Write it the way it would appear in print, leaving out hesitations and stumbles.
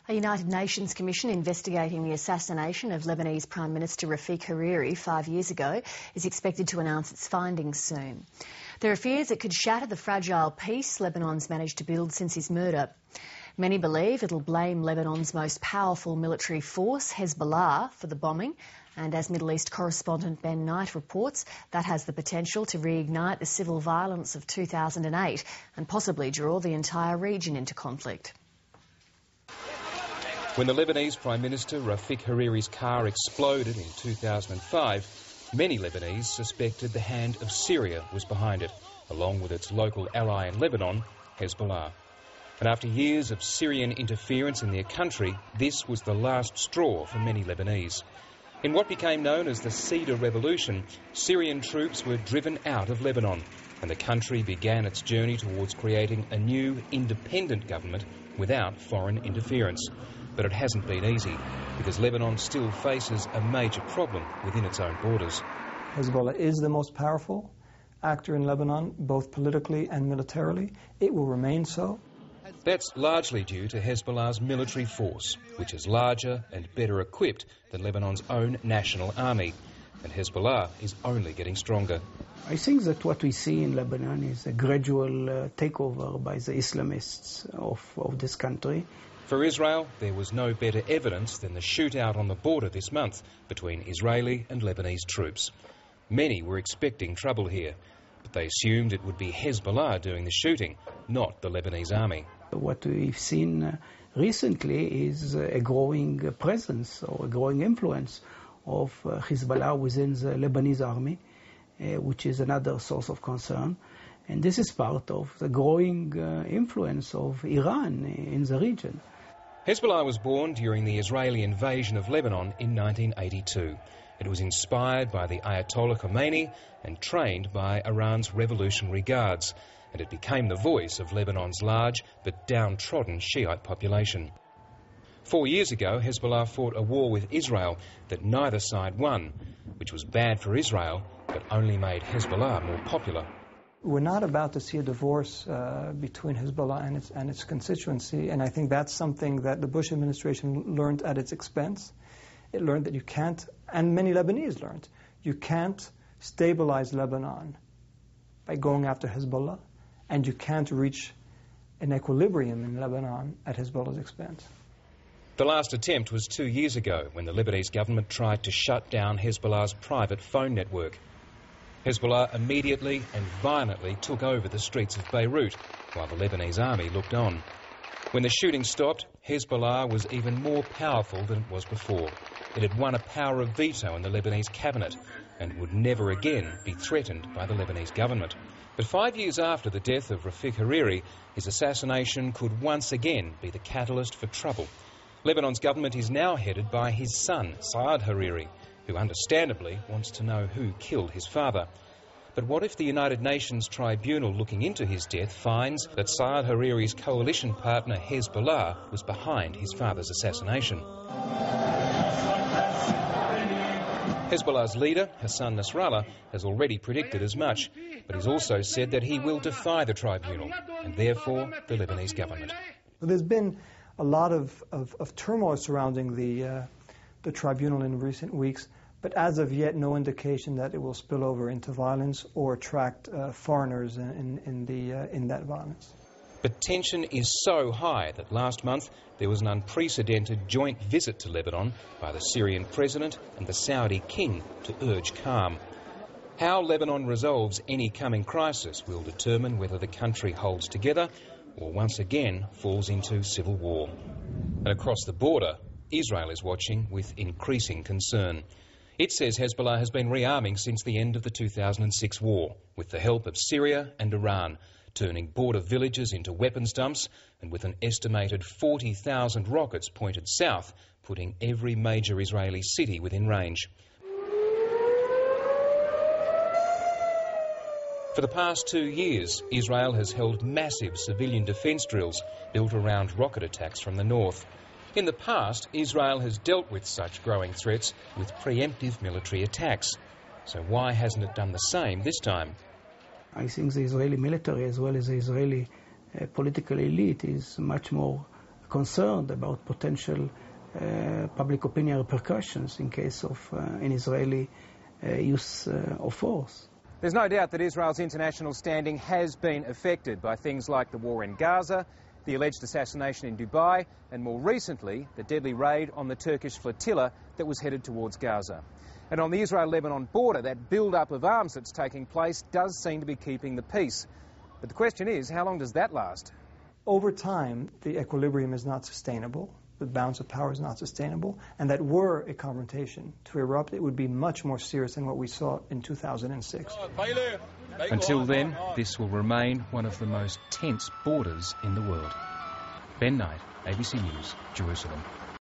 A United Nations commission investigating the assassination of Lebanese Prime Minister Rafik Hariri 5 years ago is expected to announce its findings soon. There are fears it could shatter the fragile peace Lebanon's managed to build since his murder. Many believe it'll blame Lebanon's most powerful military force, Hezbollah, for the bombing. And as Middle East correspondent Ben Knight reports, that has the potential to reignite the civil violence of 2008 and possibly draw the entire region into conflict. When the Lebanese Prime Minister Rafik Hariri's car exploded in 2005, many Lebanese suspected the hand of Syria was behind it, along with its local ally in Lebanon, Hezbollah. And after years of Syrian interference in their country, this was the last straw for many Lebanese. In what became known as the Cedar Revolution, Syrian troops were driven out of Lebanon, and the country began its journey towards creating a new independent government without foreign interference. But it hasn't been easy, because Lebanon still faces a major problem within its own borders. Hezbollah is the most powerful actor in Lebanon, both politically and militarily. It will remain so. That's largely due to Hezbollah's military force, which is larger and better equipped than Lebanon's own national army. And Hezbollah is only getting stronger. I think that what we see in Lebanon is a gradual takeover by the Islamists of this country. For Israel, there was no better evidence than the shootout on the border this month between Israeli and Lebanese troops. Many were expecting trouble here, but they assumed it would be Hezbollah doing the shooting, not the Lebanese army. What we've seen recently is a growing presence or a growing influence of Hezbollah within the Lebanese army, which is another source of concern. And this is part of the growing influence of Iran in the region. Hezbollah was born during the Israeli invasion of Lebanon in 1982. It was inspired by the Ayatollah Khomeini and trained by Iran's Revolutionary Guards, and it became the voice of Lebanon's large but downtrodden Shiite population. 4 years ago, Hezbollah fought a war with Israel that neither side won, which was bad for Israel but only made Hezbollah more popular. We're not about to see a divorce between Hezbollah and its constituency, and I think that's something that the Bush administration learned at its expense. It learned that you can't, and many Lebanese learned, you can't stabilize Lebanon by going after Hezbollah, and you can't reach an equilibrium in Lebanon at Hezbollah's expense. The last attempt was 2 years ago when the Lebanese government tried to shut down Hezbollah's private phone network. Hezbollah immediately and violently took over the streets of Beirut, while the Lebanese army looked on. When the shooting stopped, Hezbollah was even more powerful than it was before. It had won a power of veto in the Lebanese cabinet and would never again be threatened by the Lebanese government. But 5 years after the death of Rafik Hariri, his assassination could once again be the catalyst for trouble. Lebanon's government is now headed by his son, Saad Hariri, who understandably wants to know who killed his father. But what if the United Nations tribunal looking into his death finds that Saad Hariri's coalition partner Hezbollah was behind his father's assassination? Hezbollah's leader, Hassan Nasrallah, has already predicted as much, but he's also said that he will defy the tribunal and therefore the Lebanese government. There's been a lot of turmoil surrounding the tribunal in recent weeks, but as of yet, no indication that it will spill over into violence or attract foreigners in that violence. But tension is so high that last month there was an unprecedented joint visit to Lebanon by the Syrian president and the Saudi king to urge calm. How Lebanon resolves any coming crisis will determine whether the country holds together or once again falls into civil war. And across the border, Israel is watching with increasing concern. It says Hezbollah has been rearming since the end of the 2006 war, with the help of Syria and Iran, turning border villages into weapons dumps, and with an estimated 40,000 rockets pointed south, putting every major Israeli city within range. For the past 2 years, Israel has held massive civilian defence drills built around rocket attacks from the north. In the past, Israel has dealt with such growing threats with preemptive military attacks. So why hasn't it done the same this time? I think the Israeli military, as well as the Israeli political elite, is much more concerned about potential public opinion repercussions in case of an Israeli use of force. There's no doubt that Israel's international standing has been affected by things like the war in Gaza, the alleged assassination in Dubai, and more recently, the deadly raid on the Turkish flotilla that was headed towards Gaza. And on the Israel-Lebanon border, that build-up of arms that's taking place does seem to be keeping the peace. But the question is, how long does that last? Over time, the equilibrium is not sustainable. The balance of power is not sustainable, and that were a confrontation to erupt, it would be much more serious than what we saw in 2006. Until then, this will remain one of the most tense borders in the world. Ben Knight, ABC News, Jerusalem.